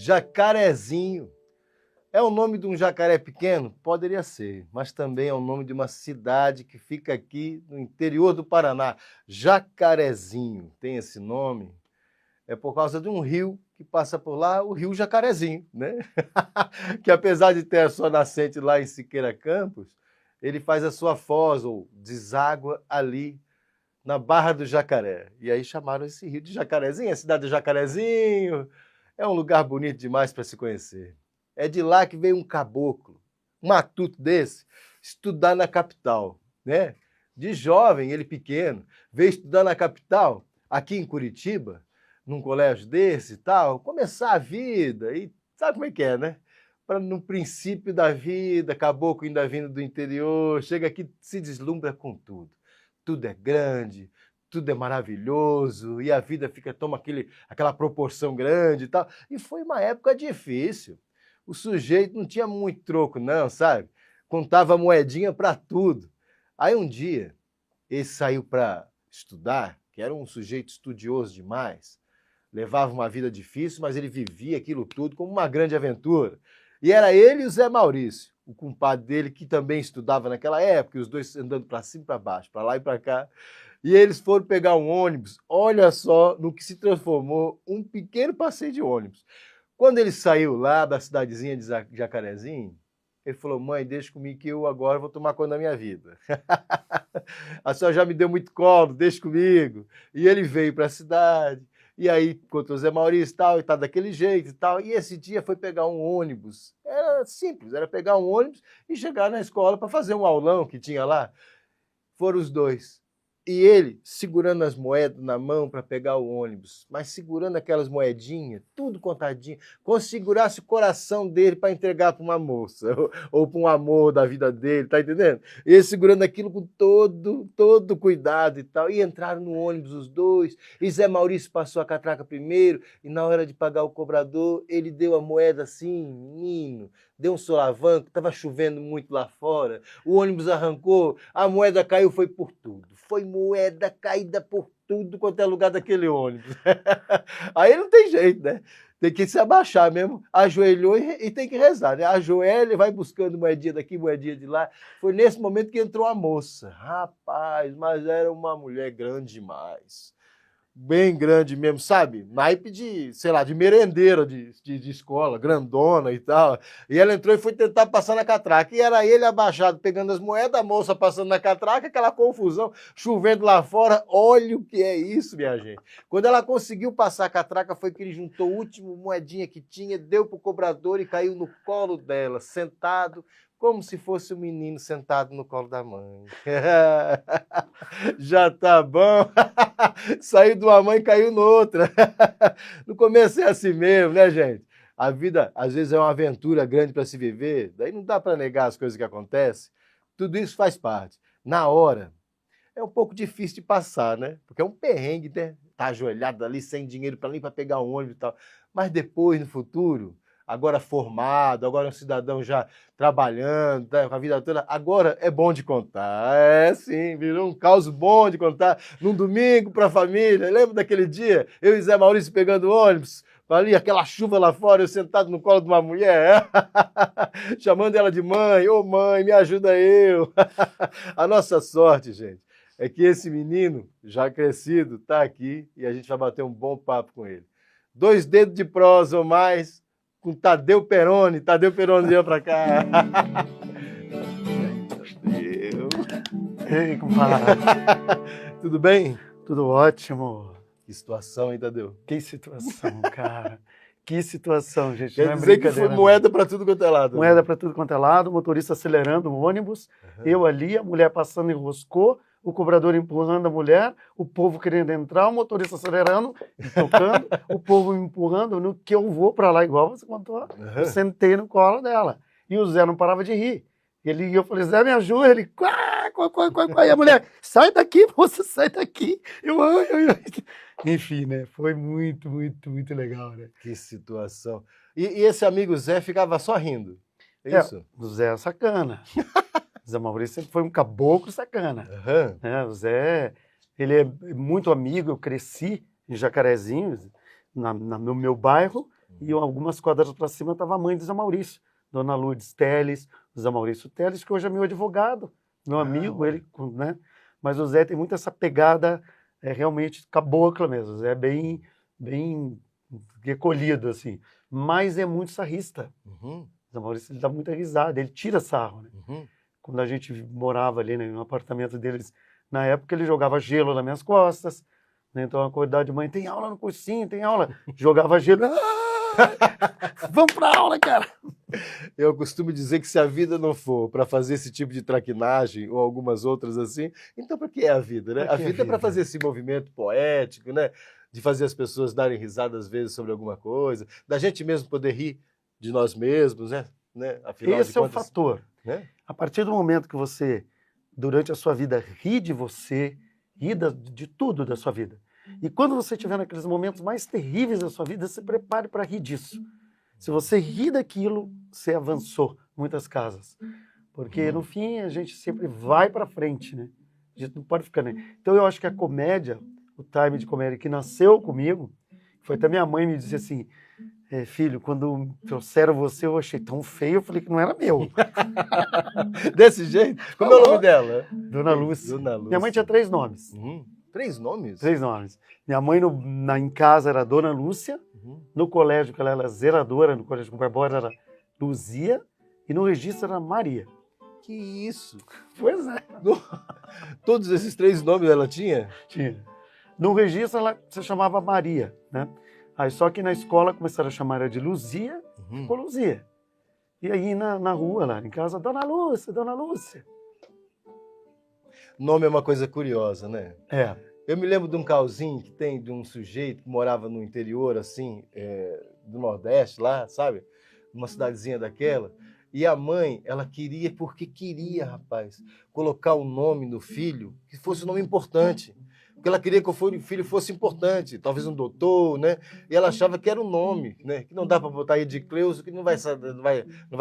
Jacarezinho. É o nome de um jacaré pequeno? Poderia ser, mas também é o nome de uma cidade que fica aqui no interior do Paraná. Jacarezinho tem esse nome, é por causa de um rio que passa por lá, o rio Jacarezinho, né? Que apesar de ter a sua nascente lá em Siqueira Campos, ele faz a sua foz ou deságua ali na Barra do Jacaré. E aí chamaram esse rio de Jacarezinho, a cidade do Jacarezinho. É um lugar bonito demais para se conhecer. É de lá que veio um caboclo, um matuto desse, estudar na capital, né? De jovem, ele pequeno, veio estudar na capital, aqui em Curitiba, num colégio desse e tal, começar a vida, e sabe como é que é, né? No princípio da vida, caboclo ainda vindo do interior, chega aqui se deslumbra com tudo. Tudo é grande, tudo é maravilhoso, e a vida toma aquela proporção grande e tal. E foi uma época difícil. O sujeito não tinha muito troco, não, sabe? Contava moedinha para tudo. Aí um dia, ele saiu para estudar, que era um sujeito estudioso demais, levava uma vida difícil, mas ele vivia aquilo tudo como uma grande aventura. E era ele e o Zé Maurício, o compadre dele, que também estudava naquela época, e os dois andando para cima e para baixo, para lá e para cá. E eles foram pegar um ônibus, olha só no que se transformou um pequeno passeio de ônibus. Quando ele saiu lá da cidadezinha de Jacarezinho, ele falou: mãe, deixa comigo que eu agora vou tomar conta da minha vida. A senhora já me deu muito colo, deixa comigo. E ele veio para a cidade, e aí encontrou o Zé Maurício e tá daquele jeito e tal. E esse dia foi pegar um ônibus. Era simples, era pegar um ônibus e chegar na escola para fazer um aulão que tinha lá. Foram os dois. E ele segurando as moedas na mão para pegar o ônibus, mas segurando aquelas moedinhas, tudo contadinho, como se segurasse o coração dele para entregar para uma moça, ou para um amor da vida dele, tá entendendo? E ele segurando aquilo com todo cuidado e tal. E entraram no ônibus os dois, e Zé Maurício passou a catraca primeiro, e na hora de pagar o cobrador, ele deu a moeda assim, menino, deu um solavanco, estava chovendo muito lá fora, o ônibus arrancou, a moeda caiu, foi por tudo. Foi moeda caída por tudo quanto é lugar daquele ônibus. Aí não tem jeito, né? Tem que se abaixar mesmo, ajoelhou e tem que rezar, né? Ajoelha, vai buscando moedinha daqui, moedinha de lá. Foi nesse momento que entrou a moça. Rapaz, mas era uma mulher grande demais. Bem grande mesmo, sabe? Naipe de, sei lá, de merendeira de escola, grandona e tal. E ela entrou e foi tentar passar na catraca. E era ele abaixado, pegando as moedas, a moça passando na catraca, aquela confusão, chovendo lá fora. Olha o que é isso, minha gente. Quando ela conseguiu passar a catraca, foi que ele juntou a última moedinha que tinha, deu pro cobrador e caiu no colo dela, sentado, como se fosse um menino sentado no colo da mãe. Já tá bom. Saiu de uma mãe e caiu noutra. No começo é assim mesmo, né, gente? A vida, às vezes, é uma aventura grande para se viver, daí não dá para negar as coisas que acontecem. Tudo isso faz parte. Na hora, é um pouco difícil de passar, né? Porque é um perrengue, né? Tá ajoelhado ali, sem dinheiro para nem para pegar um ônibus e tal. Mas depois, no futuro, agora formado, agora um cidadão já trabalhando, tá, com a vida toda, agora é bom de contar. É sim, virou um caos bom de contar. Num domingo para a família, lembra daquele dia? Eu e Zé Maurício pegando ônibus, ali, aquela chuva lá fora, eu sentado no colo de uma mulher, chamando ela de mãe. Ô mãe, me ajuda eu. A nossa sorte, gente, é que esse menino, já crescido, está aqui e a gente vai bater um bom papo com ele. 2 dedos de prosa ou mais, com Tadeu Peroni. Tadeu Peroni veio para cá. Ei, compadre. Tudo bem? Tudo ótimo. Que situação, hein, Tadeu? Que situação, cara. Que situação, gente. Quer não é dizer que foi moeda para tudo quanto é lado. Moeda né? para tudo quanto é lado, o motorista acelerando o ônibus, eu ali, a mulher passando enroscou, o cobrador empurrando a mulher, o povo querendo entrar, o motorista acelerando e tocando, o povo me empurrando, no que eu vou para lá, igual você contou, eu sentei no colo dela. E o Zé não parava de rir. Eu falei, Zé, me ajuda. Ele, quá. E a mulher, sai daqui, moça, sai daqui. Ai. Enfim, né? Foi muito legal, né? Que situação. E esse amigo Zé ficava só rindo, é isso? O Zé é sacana. Zé Maurício sempre foi um caboclo sacana. O Zé, ele é muito amigo, eu cresci em Jacarezinho, no meu bairro, E algumas quadras para cima estava a mãe do Zé Maurício, Dona Lourdes Teles, o Zé Maurício Teles, que hoje é meu advogado, meu amigo, olha. ele, né? Mas o Zé tem muito essa pegada realmente cabocla mesmo. O Zé é bem recolhido, assim. Mas é muito sarrista. Uhum, O Zé Maurício ele dá muita risada, ele tira sarro, né? uhum. Quando a gente morava ali, né, no apartamento deles, na época ele jogava gelo nas minhas costas, né? Então eu acordava de manhã, tem aula no cursinho, tem aula. Jogava gelo, vamos pra aula, cara! Eu costumo dizer que se a vida não for para fazer esse tipo de traquinagem ou algumas outras assim, então para que é a vida, né? Pra A que a vida é para vida? fazer esse movimento poético, né? De fazer as pessoas darem risada às vezes sobre alguma coisa, da gente mesmo poder rir de nós mesmos, né? Afinal de Esse é o contas, fator. né? A partir do momento que você, durante a sua vida, ri de você, ri de tudo da sua vida, e quando você estiver naqueles momentos mais terríveis da sua vida, se prepare para rir disso. Se você ri daquilo, você avançou muitas casas. Porque no fim a gente sempre vai para frente, né? A gente não pode ficar, né? Então eu acho que a comédia, o time de comédia que nasceu comigo, foi até minha mãe me disse assim, filho, quando trouxeram você eu achei tão feio, eu falei que não era meu. Desse jeito? Como é o nome dela? Dona Lúcia. Dona Lúcia. Minha mãe tinha 3 nomes. Uhum. 3 nomes? 3 nomes. Minha mãe em casa era Dona Lúcia, Uhum. no colégio que ela era zeradora, no colégio com Barbosa era Luzia, e no registro era Maria. Que isso? Pois é. Todos esses 3 nomes ela tinha? Tinha. No registro ela se chamava Maria, né? Aí só que na escola começaram a chamar ela de Luzia, ficou Luzia. E aí na rua lá, em casa, Dona Lúcia, Dona Lúcia. Nome é uma coisa curiosa, né? É. Eu me lembro de um caosinho que tem de um sujeito que morava no interior, assim, do Nordeste lá, sabe? Numa cidadezinha daquela. E a mãe, ela queria, porque queria, rapaz, colocar o nome no filho que fosse um nome importante. Porque ela queria que o filho fosse importante, talvez um doutor, né? E ela achava que era um nome, né? Que não dá para botar Edicleuso, que não vai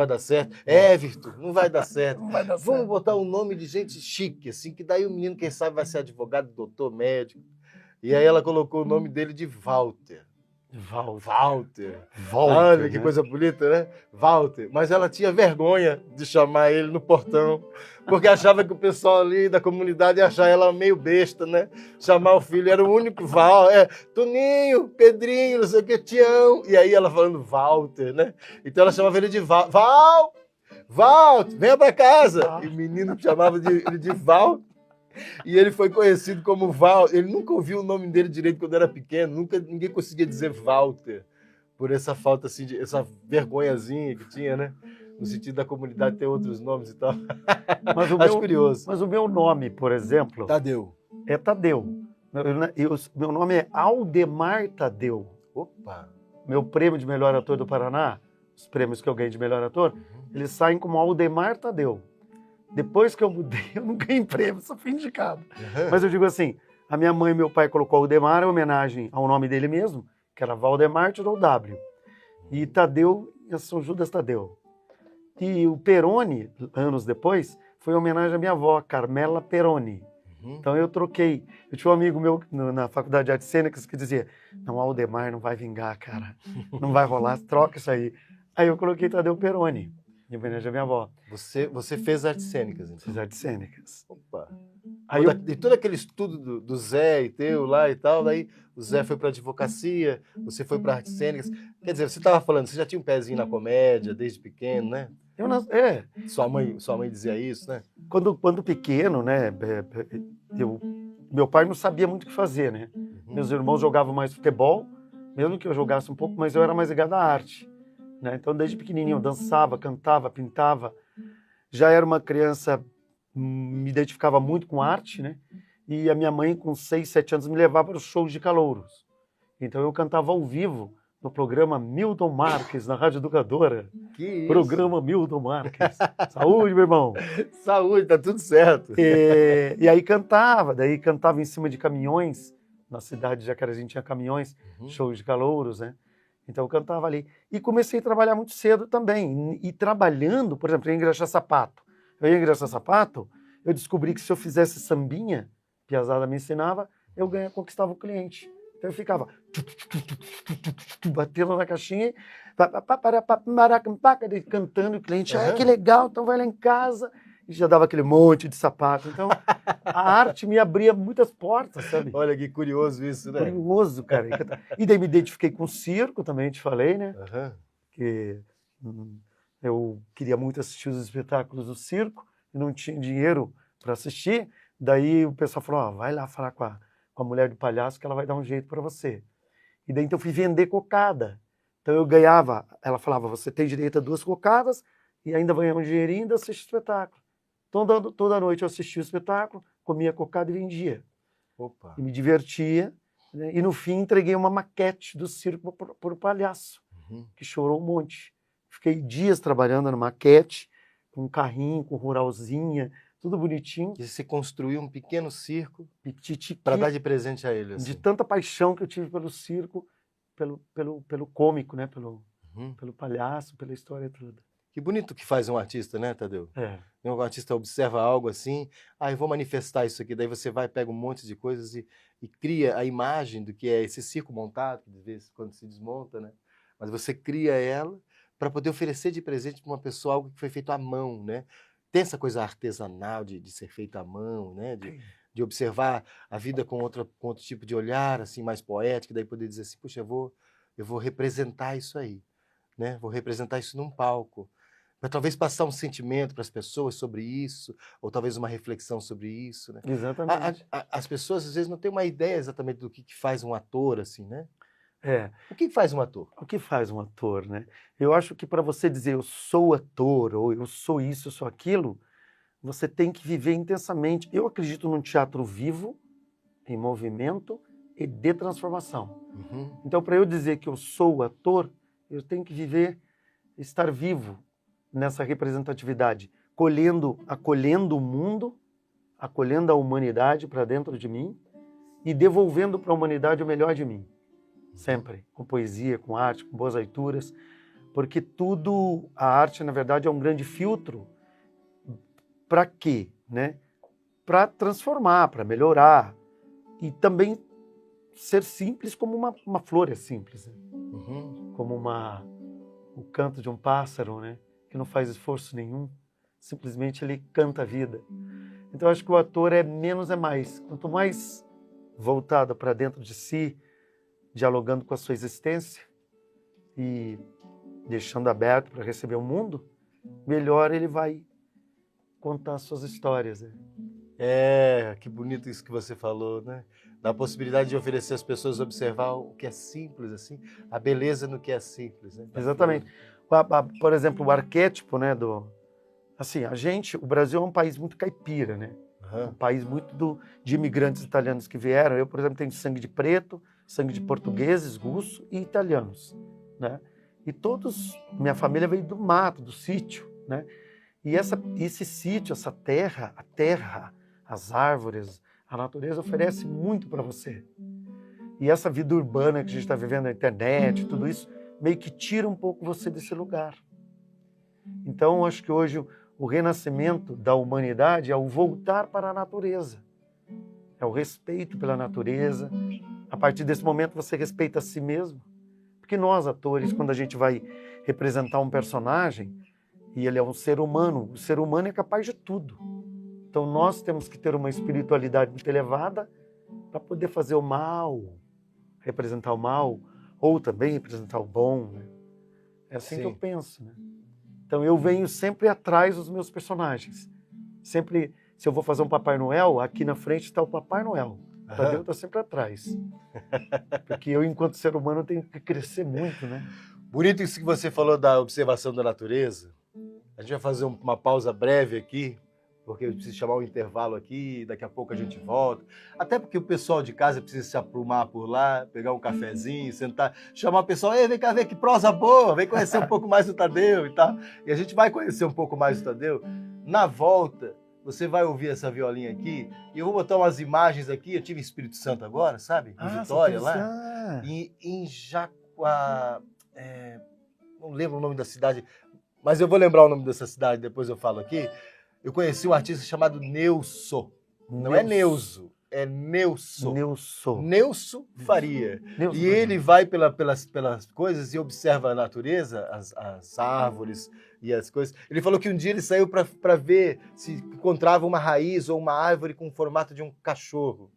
dar certo. Everton, não vai dar certo. Não vai dar Vamos certo. botar um nome de gente chique, assim, que daí o menino, quem sabe, vai ser advogado, doutor, médico. E aí ela colocou o nome dele de Walter. Walter. Olha que né? coisa bonita, né? Walter. Mas ela tinha vergonha de chamar ele no portão, porque achava que o pessoal ali da comunidade ia achar ela meio besta, né? Chamar o filho, era o único Toninho, Pedrinho, não sei o que, Tião. E aí ela falando Walter, né? Então ela chamava ele de Walter, venha pra casa. E o menino chamava ele de Walter. E ele foi conhecido como Val. Ele nunca ouviu o nome dele direito quando era pequeno, ninguém conseguia dizer Walter, por essa falta, assim, essa vergonhazinha que tinha, né? No sentido da comunidade ter outros nomes e tal. Acho curioso. Mas o meu nome, por exemplo, Tadeu. É Tadeu. Meu nome é Aldemar Tadeu. Opa! Meu prêmio de melhor ator do Paraná, os prêmios que eu ganhei de melhor ator, eles saem como Aldemar Tadeu. Depois que eu mudei, eu não ganhei prêmio, só fui indicado. Mas eu digo assim, a minha mãe e meu pai colocou Aldemar em homenagem ao nome dele mesmo, que era Valdemar, tirou W. E Tadeu é São Judas Tadeu. E o Peroni, anos depois, foi em homenagem à minha avó, Carmela Peroni. Então eu troquei. Eu tinha um amigo meu na Faculdade de Artes Cênicas que dizia, não, Aldemar não vai vingar, cara. Não vai rolar, troca isso aí. Aí eu coloquei Tadeu Peroni, em homenagem à minha avó. Você fez artes cênicas, então? Fiz artes cênicas. Opa! Aí de todo aquele estudo do Zé e teu lá e tal, daí o Zé foi para advocacia, você foi para artes cênicas. Quer dizer, você estava falando, você já tinha um pezinho na comédia desde pequeno, né? Sua mãe dizia isso, né? Quando pequeno, né, meu pai não sabia muito o que fazer, né? Meus irmãos jogavam mais futebol, mesmo que eu jogasse um pouco, mas eu era mais ligado à arte, né? Então, desde pequenininho, eu dançava, cantava, pintava. Já era uma criança, me identificava muito com arte, né? E a minha mãe, com 6, 7 anos, me levava para os shows de calouros. Então, eu cantava ao vivo no programa Milton Marques, na Rádio Educadora. Que isso? Programa Milton Marques. Saúde, meu irmão. Saúde, tá tudo certo. E aí daí cantava em cima de caminhões. Na cidade de Jacarezinho tinha caminhões, shows de calouros, né? Então eu cantava ali. E comecei a trabalhar muito cedo também. E trabalhando, por exemplo, eu ia engraxar sapato. Eu descobri que se eu fizesse sambinha, Piazada me ensinava, eu conquistava o cliente. Então eu ficava batendo na caixinha, cantando, e o cliente, que legal, então vai lá em casa. E já dava aquele monte de sapato. Então, a arte me abria muitas portas, sabe? Olha que curioso isso, né? Curioso, cara. E daí me identifiquei com o circo, também te falei, né? Uhum. Que eu queria muito assistir os espetáculos do circo e não tinha dinheiro para assistir. Daí o pessoal falou, vai lá falar com a mulher do palhaço que ela vai dar um jeito para você. E daí então eu fui vender cocada. Então eu ganhava, ela falava, você tem direito a 2 cocadas e ainda ganhava um dinheirinho e ainda assiste o espetáculo. Toda noite eu assistia o espetáculo, comia cocada e vendia. Opa. E me divertia, né? E no fim entreguei uma maquete do circo para o palhaço, que chorou um monte. Fiquei dias trabalhando na maquete, com um carrinho, com ruralzinha, tudo bonitinho. E você construiu um pequeno circo Pititiqui, para dar de presente a ele. Assim. de tanta paixão que eu tive pelo circo, pelo cômico, né? Pelo palhaço, pela história toda. Que bonito que faz um artista, né, Tadeu? É. Um artista observa algo assim, eu vou manifestar isso aqui, daí você vai, pega um monte de coisas e cria a imagem do que é esse circo montado, que de vez em quando se desmonta, né? Mas você cria ela para poder oferecer de presente para uma pessoa algo que foi feito à mão, né? Tem essa coisa artesanal de ser feito à mão, né? De observar a vida com outro tipo de olhar, assim, mais poético, daí poder dizer assim, puxa, eu vou representar isso aí, né? Vou representar isso num palco. Para talvez passar um sentimento para as pessoas sobre isso, ou talvez uma reflexão sobre isso, né? Exatamente. As pessoas às vezes não têm uma ideia exatamente do que faz um ator, assim, né? É. O que faz um ator? O que faz um ator, né? Eu acho que para você dizer eu sou ator, ou eu sou isso, eu sou aquilo, você tem que viver intensamente. Eu acredito num teatro vivo, em movimento e de transformação. Então, para eu dizer que eu sou ator, eu tenho que viver, estar vivo nessa representatividade, acolhendo o mundo, acolhendo a humanidade para dentro de mim e devolvendo para a humanidade o melhor de mim. Sempre, com poesia, com arte, com boas leituras, porque a arte, na verdade, é um grande filtro. Para quê? Né? Para transformar, para melhorar e também ser simples como uma flor é simples, né? Como o canto de um pássaro, né? Que não faz esforço nenhum, simplesmente ele canta a vida. Então eu acho que o ator é menos é mais. Quanto mais voltado para dentro de si, dialogando com a sua existência e deixando aberto para receber o mundo, melhor ele vai contar suas histórias. Né? Que bonito isso que você falou, né? Da possibilidade de oferecer às pessoas observar o que é simples, assim, a beleza no que é simples. Né? Exatamente. Por exemplo, o arquétipo, né, assim, o Brasil é um país muito caipira, né? Um país muito de imigrantes italianos que vieram. Eu, por exemplo, tenho sangue de preto, sangue de portugueses, russos e italianos, né? E minha família veio do mato, do sítio, né? E esse sítio, essa terra, a terra, as árvores, a natureza oferece muito para você. E essa vida urbana que a gente está vivendo na internet, tudo isso, meio que tira um pouco você desse lugar. Então, eu acho que hoje o renascimento da humanidade é o voltar para a natureza. É o respeito pela natureza. A partir desse momento, você respeita a si mesmo. Porque nós, atores, quando a gente vai representar um personagem, e ele é um ser humano, o ser humano é capaz de tudo. Então, nós temos que ter uma espiritualidade muito elevada para poder fazer o mal, representar o mal, ou também representar o bom. Né? É assim que eu penso. Né? Então, eu venho sempre atrás dos meus personagens. Sempre, se eu vou fazer um Papai Noel, aqui na frente está o Papai Noel. Tadeu está sempre atrás. Porque eu, enquanto ser humano, tenho que crescer muito, né? Bonito isso que você falou da observação da natureza. A gente vai fazer uma pausa breve aqui, porque eu preciso chamar um intervalo aqui, daqui a pouco a gente volta. Até porque o pessoal de casa precisa se aprumar por lá, pegar um cafezinho, sentar, chamar o pessoal, ei, vem cá ver que prosa boa, vem conhecer um pouco mais do Tadeu e tal. E a gente vai conhecer um pouco mais do Tadeu. Na volta, você vai ouvir essa violinha aqui, e eu vou botar umas imagens aqui, eu tive em Espírito Santo agora, sabe? Em Vitória, lá. E em Jacuá... não lembro o nome da cidade, mas eu vou lembrar o nome dessa cidade, depois eu falo aqui. Eu conheci um artista chamado Neuso. Não é Neuso, é Neuso. Neuso. Neuso Faria. Neuso E Faria. ele vai pelas coisas e observa a natureza, as árvores e as coisas. Ele falou que um dia ele saiu para ver se encontrava uma raiz ou uma árvore com o formato de um cachorro.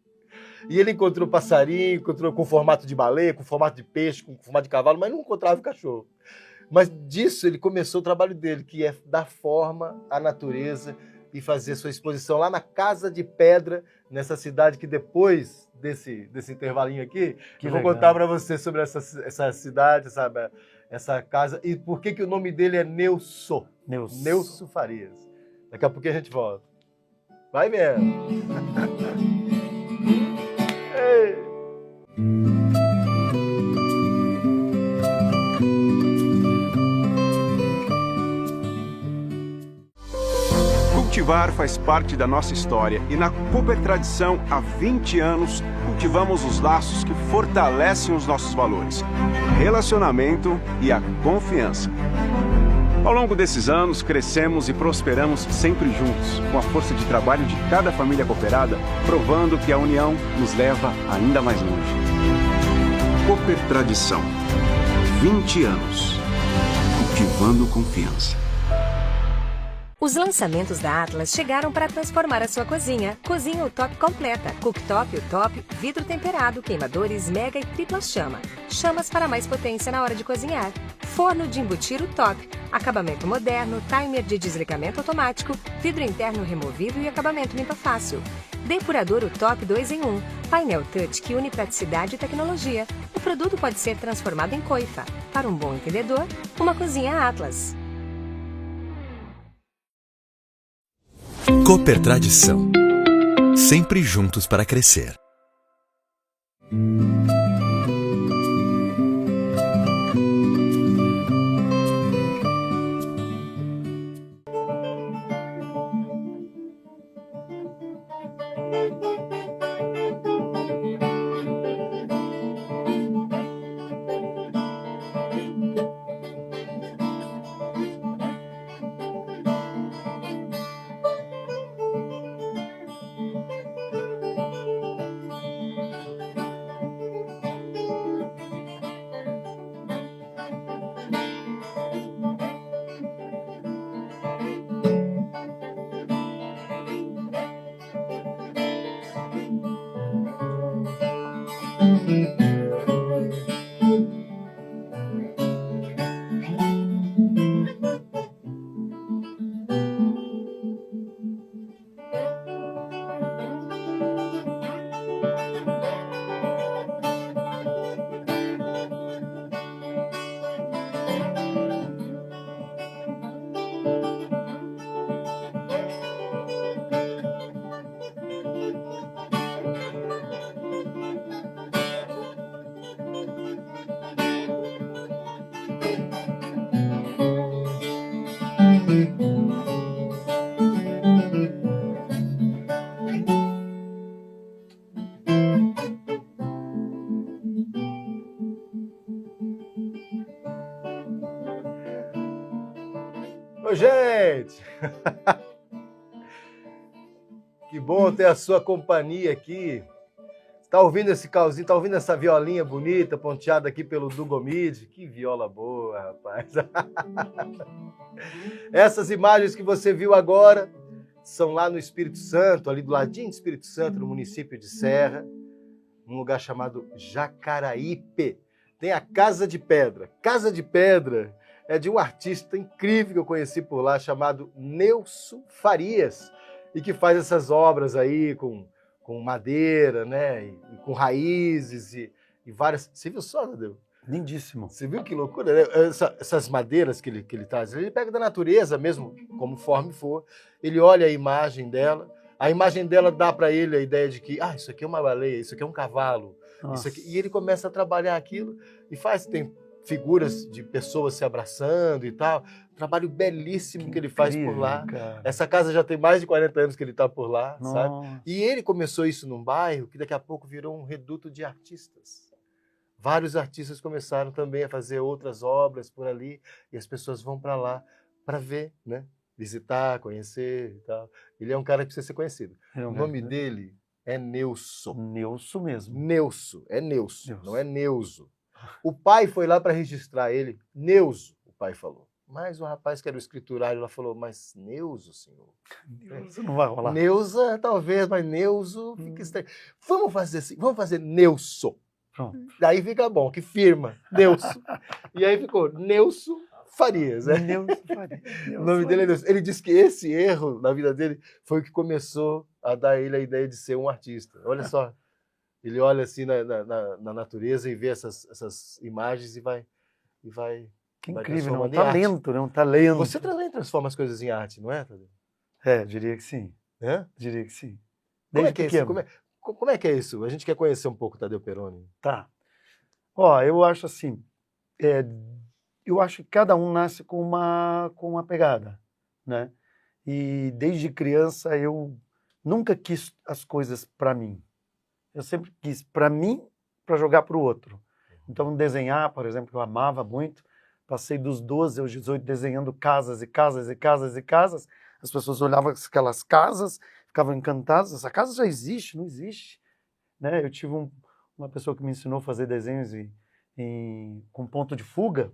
E ele encontrou passarinho, encontrou com formato de baleia, com formato de peixe, com formato de cavalo, mas não encontrava o cachorro. Mas disso ele começou o trabalho dele, que é dar forma à natureza e fazer sua exposição lá na Casa de Pedra, nessa cidade que depois desse intervalinho aqui, eu vou contar para você sobre essa cidade, sabe, essa casa, e por que o nome dele é Neuso. Neuso Farias. Daqui a pouquinho a gente volta. Vai mesmo. Ei. Cultivar faz parte da nossa história e na Cooper Tradição, há 20 anos, cultivamos os laços que fortalecem os nossos valores, relacionamento e a confiança. Ao longo desses anos, crescemos e prosperamos sempre juntos, com a força de trabalho de cada família cooperada, provando que a união nos leva ainda mais longe. Cooper Tradição, 20 anos, cultivando confiança. Os lançamentos da Atlas chegaram para transformar a sua cozinha. Cozinha o top completa. Cooktop o top, vidro temperado, queimadores mega e tripla chama. Chamas para mais potência na hora de cozinhar. Forno de embutir o top. Acabamento moderno, timer de desligamento automático, vidro interno removível e acabamento limpa fácil. Depurador o top 2 em 1. Painel touch que une praticidade e tecnologia. O produto pode ser transformado em coifa. Para um bom entendedor, uma cozinha Atlas. Cooper Tradição. Sempre juntos para crescer. Ô, gente! Que bom ter a sua companhia aqui. Tá ouvindo esse calzinho, tá ouvindo essa violinha bonita, ponteada aqui pelo Dugomid? Que viola boa, rapaz. Essas imagens que você viu agora são lá no Espírito Santo, ali do ladinho do Espírito Santo, no município de Serra, num lugar chamado Jacaraípe. Tem a Casa de Pedra. Casa de Pedra é de um artista incrível que eu conheci por lá, chamado Neuso Farias, e que faz essas obras aí com madeira, né? E com raízes e várias... Você viu só, Tadeu? Lindíssimo. Você viu que loucura, né? Essas madeiras que ele traz, ele pega da natureza mesmo, conforme for, ele olha a imagem dela dá para ele a ideia de que, isso aqui é uma baleia, isso aqui é um cavalo, isso aqui... E ele começa a trabalhar aquilo e tem figuras de pessoas se abraçando e tal. Um trabalho belíssimo que ele faz por lá. Cara. Essa casa já tem mais de 40 anos que ele está por lá, Nossa. sabe? E ele começou isso num bairro que daqui a pouco virou um reduto de artistas. Vários artistas começaram também a fazer outras obras por ali e as pessoas vão para lá para ver, né? Visitar, conhecer e tal. Ele é um cara que precisa ser conhecido. O nome dele É Neuso. Neuso mesmo. Neuso, é Neuso, Neuso. não é Neuso. O pai foi lá para registrar ele, Neuso, o pai falou. Mas o rapaz que era o escriturário lá falou, mas Neuso, senhor? Neuso não vai rolar. Neusa, talvez, mas Neuso fica estranho. Vamos fazer assim, vamos fazer Neuso. Pronto. Daí fica bom, que firma, Neuso. E aí ficou Neuso Farias, né? Neuso Faria. O nome dele é Neuso. Ele disse que esse erro na vida dele foi o que começou a dar a ele a ideia de ser um artista. Olha só, ele olha assim na natureza e vê essas imagens e vai Que vai incrível, né? Um transformando em arte. talento, né? Um talento. Você também transforma as coisas em arte, não é, Tadeu? Diria que sim. Hã? Diria que sim. Como Desde é que é isso? pequeno. Como é que é isso? A gente quer conhecer um pouco o Tadeu Perrone. Tá. Ó, eu acho assim, eu acho que cada um nasce com uma pegada, né? E desde criança eu nunca quis as coisas para mim. Eu sempre quis para mim, para jogar para o outro. Então desenhar, por exemplo, eu amava muito. Passei dos 12 aos 18 desenhando casas e casas e casas e casas. As pessoas olhavam aquelas casas, ficavam encantadas. Essa casa já existe, não existe, né? Eu tive uma pessoa que me ensinou a fazer desenhos com ponto de fuga.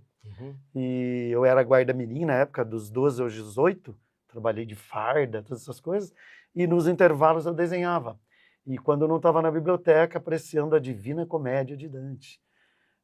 E eu era guarda-mirim na época, dos 12 aos 18, trabalhei de farda, todas essas coisas, e nos intervalos eu desenhava. E quando eu não estava na biblioteca, apreciando a Divina Comédia de Dante,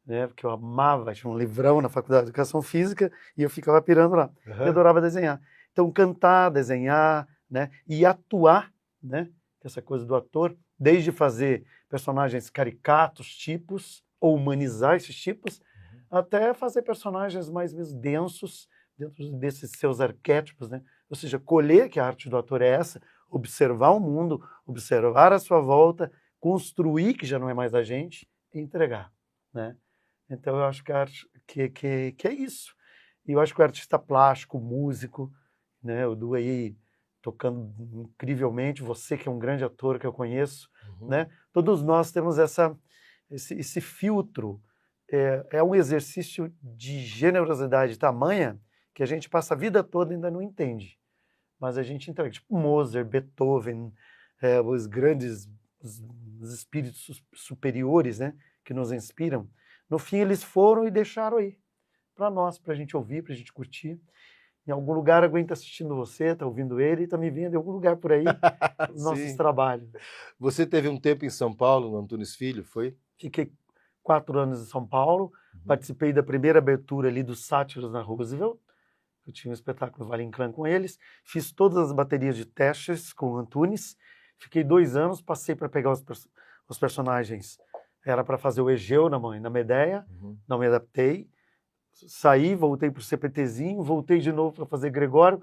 né? Porque eu amava, tinha um livrão na Faculdade de Educação Física, e eu ficava pirando lá. Eu adorava desenhar. Então, cantar, desenhar, né? E atuar, né? Essa coisa do ator, desde fazer personagens caricatos, tipos, ou humanizar esses tipos, até fazer personagens mais densos dentro desses seus arquétipos, né? Ou seja, colher que a arte do ator é essa, observar o mundo, observar a sua volta, construir, que já não é mais da gente, e entregar, né? Então eu acho que a arte que é isso. E eu acho que o artista plástico, músico, né? O Du aí tocando incrivelmente, você que é um grande ator que eu conheço, né? Todos nós temos esse filtro. É um exercício de generosidade tamanha que a gente passa a vida toda e ainda não entende. Mas a gente entrega, tipo Mozart, Beethoven, os grandes os espíritos superiores, né, que nos inspiram. No fim, eles foram e deixaram aí para nós, para a gente ouvir, para a gente curtir. Em algum lugar alguém está assistindo você, está ouvindo ele e está me vendo em algum lugar por aí, os nossos trabalhos. Você teve um tempo em São Paulo, no Antunes Filho, foi? Fiquei 4 anos em São Paulo, participei da primeira abertura ali dos Sátiros na Roosevelt, eu tinha um espetáculo Valle Inclán com eles, fiz todas as baterias de testes com o Antunes, fiquei 2 anos, passei para pegar os personagens, era para fazer o Egeu na Medeia, não me adaptei, saí, voltei para o CPTzinho, voltei de novo para fazer Gregório.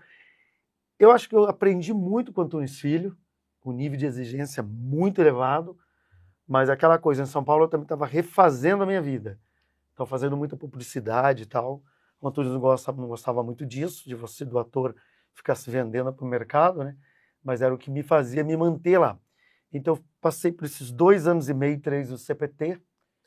Eu acho que eu aprendi muito com o Antunes Filho, um nível de exigência muito elevado, mas aquela coisa, em São Paulo eu também estava refazendo a minha vida. Estava fazendo muita publicidade e tal. O Antunes não gostava muito disso, de você, do ator, ficar se vendendo para o mercado, né? Mas era o que me fazia me manter lá. Então eu passei por esses 2 anos e meio, 3 no CPT.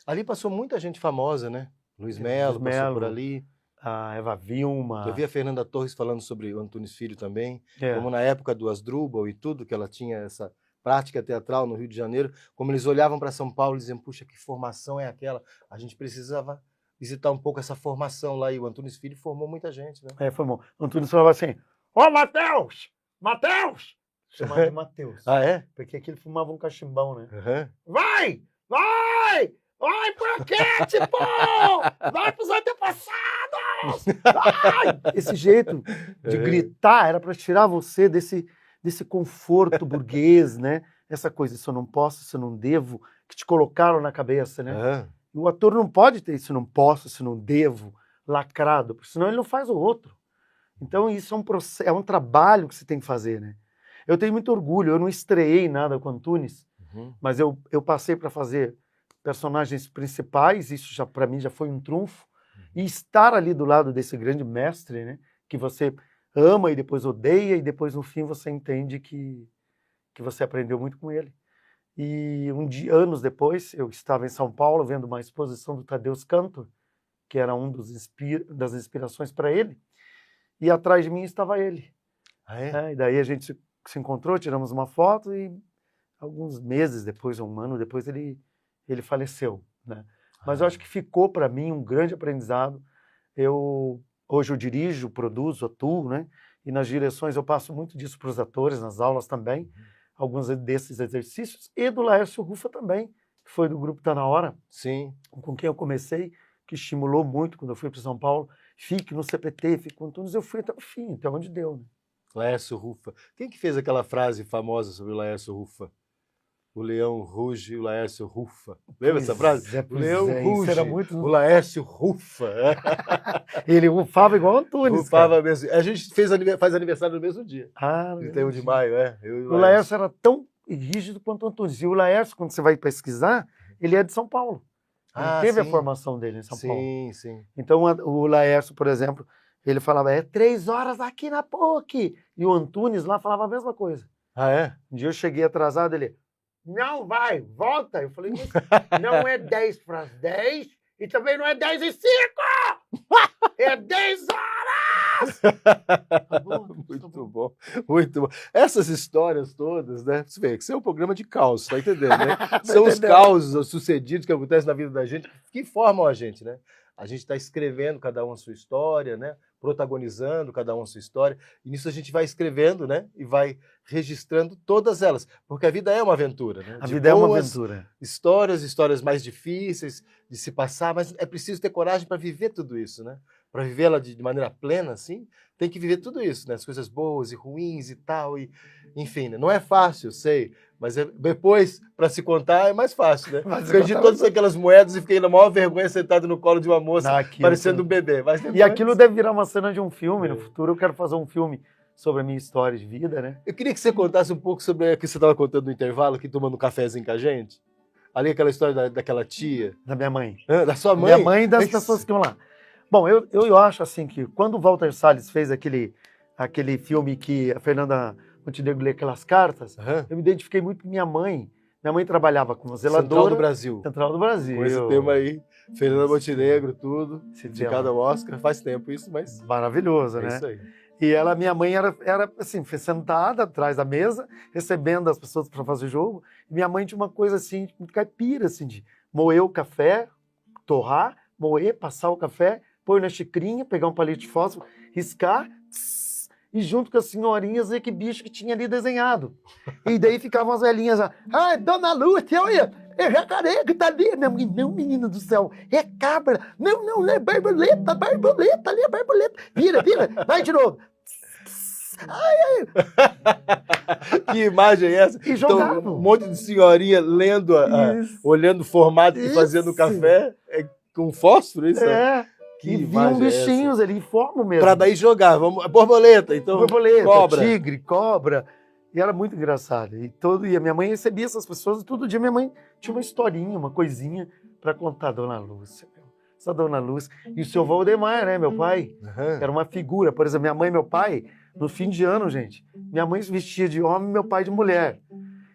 Ali passou muita gente famosa, né? Luiz Melo passou por ali. A Eva Vilma. Eu vi a Fernanda Torres falando sobre o Antunes Filho também, É. como na época do Asdrubal e tudo, que ela tinha essa prática teatral no Rio de Janeiro, como eles olhavam para São Paulo e diziam, puxa, que formação é aquela? A gente precisava visitar um pouco essa formação lá, e o Antunes Filho formou muita gente, né? Formou. O Antunes falava assim, ô Matheus! Matheus! Chamava de Matheus. Ah, é? Porque aqui ele fumava um cachimbão, né? Vai! Vai! Vai pra quente, pô! Vai pros antepassados! Vai! Esse jeito de gritar era para tirar você desse conforto burguês, né? Essa coisa, isso eu não posso, isso eu não devo, que te colocaram na cabeça, né? E o ator não pode ter isso não posso, isso não devo, lacrado, porque senão ele não faz o outro. Então isso é um processo, é um trabalho que você tem que fazer, né? Eu tenho muito orgulho, eu não estreiei nada com Antunes, mas eu passei para fazer personagens principais, isso já para mim já foi um trunfo, e estar ali do lado desse grande mestre, né, que você ama e depois odeia, e depois no fim você entende que você aprendeu muito com ele. E anos depois, eu estava em São Paulo vendo uma exposição do Tadeusz Kantor, que era um das inspirações para ele, e atrás de mim estava ele. Ah, é? E daí a gente se encontrou, tiramos uma foto e alguns meses depois, um ano depois, ele faleceu, né? Mas eu acho que ficou para mim um grande aprendizado. Hoje eu dirijo, produzo, atuo, né? E nas direções eu passo muito disso para os atores, nas aulas também, alguns desses exercícios, e do Laércio Rufa também, que foi do grupo Tá Na Hora, Sim. com quem eu comecei, que estimulou muito quando eu fui para São Paulo. Fique no CPT, fique com Antunes, eu fui até o fim, até onde deu, né? Laércio Rufa. Quem que fez aquela frase famosa sobre o Laércio Rufa? O leão ruge, o Laércio rufa. Lembra essa frase? O leão ruge, isso era muito... o Laércio rufa. Ele rufava igual o Antunes, Rufava mesmo. A gente faz aniversário no mesmo dia. Ah, 31 de maio, eu e o Laércio era tão rígido quanto o Antunes. E o Laércio, quando você vai pesquisar, ele é de São Paulo. Ele teve a formação dele em São Paulo. Sim, sim. Então, o Laércio, por exemplo, ele falava, 3 horas aqui na PUC. E o Antunes lá falava a mesma coisa. Ah, é? Um dia eu cheguei atrasado, ele, não vai, volta. Eu falei, não é 10 para as 10 e também não é 10 e 5. É 10 horas. Tá bom, Muito bom, muito bom. Essas histórias todas, né? Você vê que isso é um programa de caos, tá entendendo, né? São os causos sucedidos que acontecem na vida da gente que formam a gente, né? A gente está escrevendo cada um a sua história, né? Protagonizando cada um a sua história. E nisso a gente vai escrevendo, né? E vai registrando todas elas. Porque a vida é uma aventura, né? A vida é uma aventura. Histórias mais difíceis de se passar, mas é preciso ter coragem para viver tudo isso, né? Para vivê-la de maneira plena, assim, tem que viver tudo isso, né? As coisas boas e ruins e tal, e enfim, né? Não é fácil, eu sei, mas depois, para se contar, é mais fácil, né? Perdi todas aquelas moedas e fiquei na maior vergonha sentado no colo de uma moça, parecendo um bebê. Mas depois... E aquilo deve virar uma cena de um filme. No futuro eu quero fazer um filme sobre a minha história de vida, né? Eu queria que você contasse um pouco sobre o que você estava contando no intervalo, aqui tomando um cafezinho com a gente. Ali aquela história daquela tia. Da minha mãe. Da sua mãe? Minha mãe e das pessoas que iam lá. Bom, eu acho assim que quando o Walter Salles fez aquele filme que a Fernanda Montenegro lê aquelas cartas, eu me identifiquei muito com minha mãe. Minha mãe trabalhava como zeladora. Central do Brasil. Central do Brasil. Com esse tema aí, Fernanda Montenegro, tudo, indicada ao Oscar. Faz tempo isso, mas... Maravilhoso, né? Isso aí. E minha mãe era assim, sentada atrás da mesa, recebendo as pessoas para fazer jogo. E minha mãe tinha uma coisa assim, muito caipira, assim, de moer o café, torrar, moer, passar o café, pôr na xicrinha, pegar um palito de fósforo, riscar, e junto com as senhorinhas ver que bicho que tinha ali desenhado. E daí ficavam as velhinhas lá, ai, Dona Lúcia, olha, é jacaré que tá ali. Minha mãe, não, menina do céu, é cabra. Não, é borboleta, ali é borboleta. Vira, vai de novo. Ai. Que imagem é essa? E jogavam. Então, um monte de senhorinha lendo, olhando o formato e fazendo o café com fósforo, isso? Que viam bichinhos ali, forma mesmo. Pra daí jogar, borboleta, então. Borboleta, cobra. Tigre, cobra. E era muito engraçado. E a minha mãe recebia essas pessoas e todo dia minha mãe tinha uma historinha, uma coisinha para contar. Dona Lúcia, essa Dona Lúcia. E o seu Valdemar, né, meu pai? Era uma figura. Por exemplo, minha mãe e meu pai, no fim de ano, gente, minha mãe se vestia de homem e meu pai de mulher.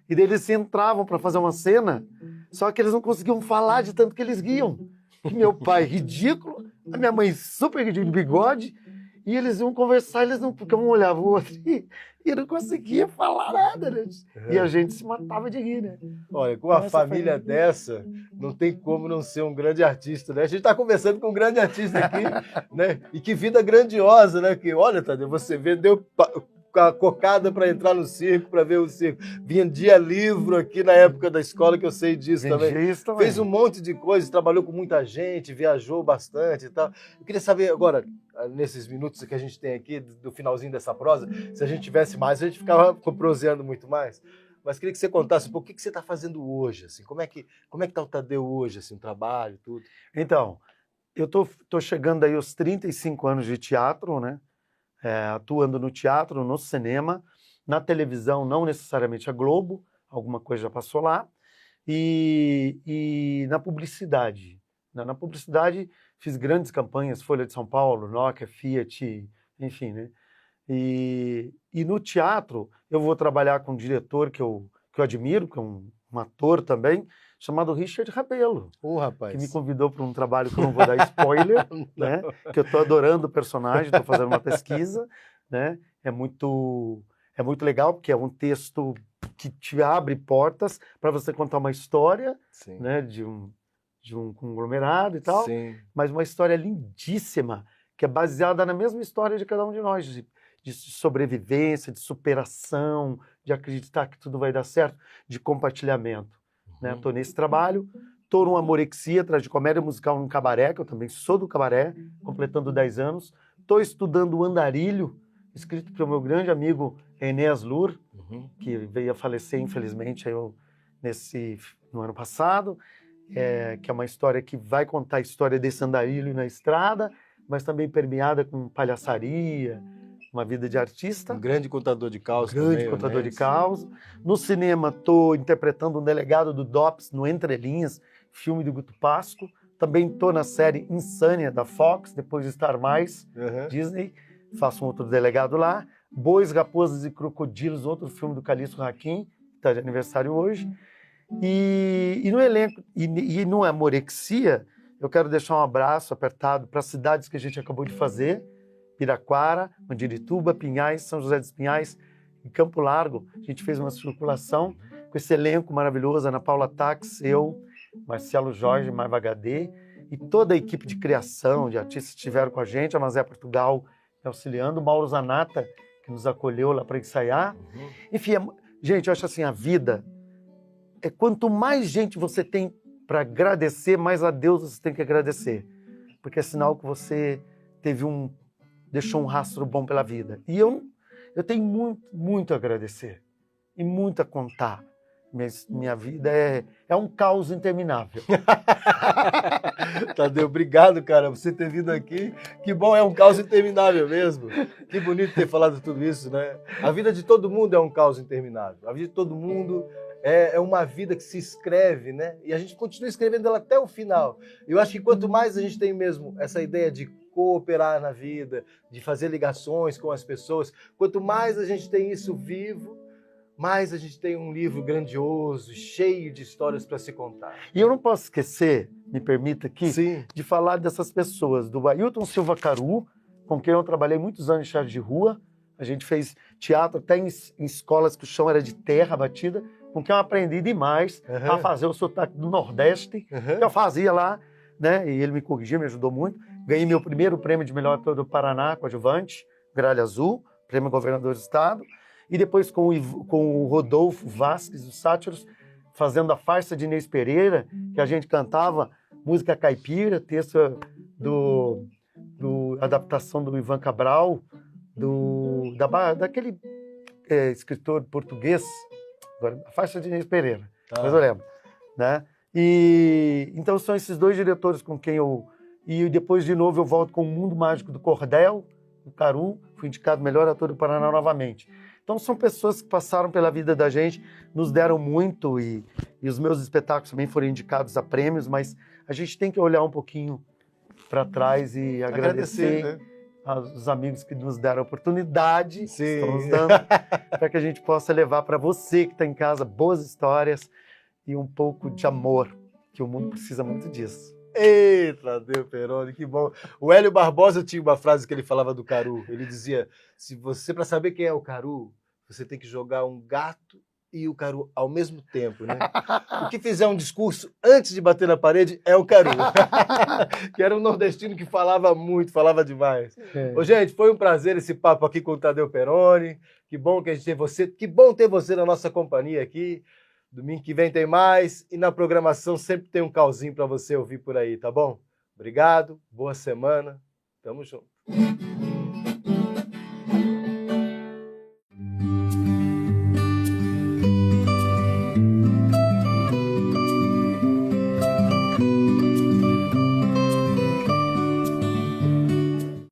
E daí eles entravam para fazer uma cena, só que eles não conseguiam falar de tanto que eles riam. E meu pai ridículo, a minha mãe super ridícula, de bigode, e eles iam conversar, porque um olhava o outro e não conseguia falar nada, né? E a gente se matava de rir, né? Olha, com uma família dessa, não tem como não ser um grande artista, né? A gente está conversando com um grande artista aqui, né? E que vida grandiosa, né? Que, olha, Tadeu, você vendeu a cocada para entrar no circo, para ver o circo. Vendia livro aqui na época da escola, que eu sei disso também. Fez um monte de coisas, trabalhou com muita gente, viajou bastante e tal. Eu queria saber agora, nesses minutos que a gente tem aqui, do finalzinho dessa prosa, se a gente tivesse mais, a gente ficava proseando muito mais. Mas queria que você contasse um pouco o que você está fazendo hoje, assim, como é que está o Tadeu hoje, assim, o trabalho, tudo? Então, eu tô chegando aí aos 35 anos de teatro, né? Atuando no teatro, no cinema, na televisão, não necessariamente a Globo, alguma coisa já passou lá, e na publicidade. Na publicidade fiz grandes campanhas, Folha de São Paulo, Nokia, Fiat, enfim, né? E no teatro eu vou trabalhar com um diretor que eu admiro, que é um ator também, chamado Richard Rabelo, rapaz. Que me convidou para um trabalho que eu não vou dar spoiler, né? Que eu estou adorando o personagem, estou fazendo uma pesquisa, né? É muito legal, porque é um texto que te abre portas para você contar uma história, Sim. né, de um conglomerado e tal, Sim. mas uma história lindíssima, que é baseada na mesma história de cada um de nós, de sobrevivência, de superação, de acreditar que tudo vai dar certo, de compartilhamento. Né? Estou nesse trabalho, estou numa Amorexia, tragicomédia musical no cabaré, que eu também sou do cabaré, completando 10 anos. Estou estudando o Andarilho, escrito pelo meu grande amigo Enéas Lur, que veio a falecer, infelizmente, no ano passado, que é uma história que vai contar a história desse andarilho na estrada, mas também permeada com palhaçaria, uma vida de artista. Um grande contador de caos Grande também, contador de Enéas. caos. No cinema, estou interpretando um delegado do DOPS no Entre Linhas, filme do Guto Pasco. Também estou na série Insânia, da Fox, depois de Star Mais, Disney. Faço um outro delegado lá. Bois, Raposas e Crocodilos, outro filme do Calixto Raquin, que está de aniversário hoje. E no elenco, e no Amorexia, eu quero deixar um abraço apertado para as cidades que a gente acabou de fazer, Piraquara, Mandirituba, Pinhais, São José dos Pinhais e Campo Largo. A gente fez uma circulação com esse elenco maravilhoso, Ana Paula Tax, eu, Marcelo Jorge, Maiva HD, e toda a equipe de criação, de artistas que estiveram com a gente, a Mazé Portugal auxiliando, o Mauro Zanata, que nos acolheu lá para ensaiar. Enfim, gente, eu acho assim, a vida quanto mais gente você tem para agradecer, mais a Deus você tem que agradecer, porque é sinal que você deixou um rastro bom pela vida. E eu tenho muito, muito a agradecer e muito a contar. Minha vida é um caos interminável. Tadeu, obrigado, cara, por você ter vindo aqui. Que bom, é um caos interminável mesmo. Que bonito ter falado tudo isso, né? A vida de todo mundo é um caos interminável. A vida de todo mundo é uma vida que se escreve, né? E a gente continua escrevendo ela até o final. Eu acho que quanto mais a gente tem mesmo essa ideia de cooperar na vida, de fazer ligações com as pessoas, quanto mais a gente tem isso vivo, mais a gente tem um livro grandioso, cheio de histórias para se contar. E eu não posso esquecer, me permita aqui, Sim. de falar dessas pessoas, do Ailton Silva Caru, com quem eu trabalhei muitos anos em teatro de rua. A gente fez teatro até em escolas que o chão era de terra batida, com quem eu aprendi demais a fazer o sotaque do Nordeste, que eu fazia lá, né? E ele me corrigia, me ajudou muito. Ganhei meu primeiro prêmio de melhor ator do Paraná, coadjuvante, Gralha Azul, prêmio governador do estado. E depois com o Rodolfo Vasques, dos Sátiros, fazendo a farsa de Inês Pereira, que a gente cantava música caipira, texto adaptação do Ivan Cabral, daquele escritor português, agora, a farsa de Inês Pereira, mas eu lembro, né? E então são esses dois diretores com quem e depois de novo eu volto com o Mundo Mágico do Cordel, do Caru, fui indicado melhor ator do Paraná novamente. Então são pessoas que passaram pela vida da gente, nos deram muito e os meus espetáculos também foram indicados a prêmios, mas a gente tem que olhar um pouquinho para trás e agradecer, né? Aos amigos que nos deram a oportunidade, estão nos dando, para que a gente possa levar para você que está em casa boas histórias e um pouco de amor, que o mundo precisa muito disso. Eita, Tadeu Peroni, que bom. O Hélio Barbosa tinha uma frase que ele falava do Caru. Ele dizia, para saber quem é o Caru, você tem que jogar um gato e o Caru ao mesmo tempo, né? O que fizer um discurso antes de bater na parede é o Caru. Que era um nordestino que falava muito, falava demais. Ô, gente, foi um prazer esse papo aqui com o Tadeu Peroni. Que bom que a gente tem você, que bom ter você na nossa companhia aqui. Domingo que vem tem mais e na programação sempre tem um cauzinho para você ouvir por aí, tá bom? Obrigado, boa semana, tamo junto.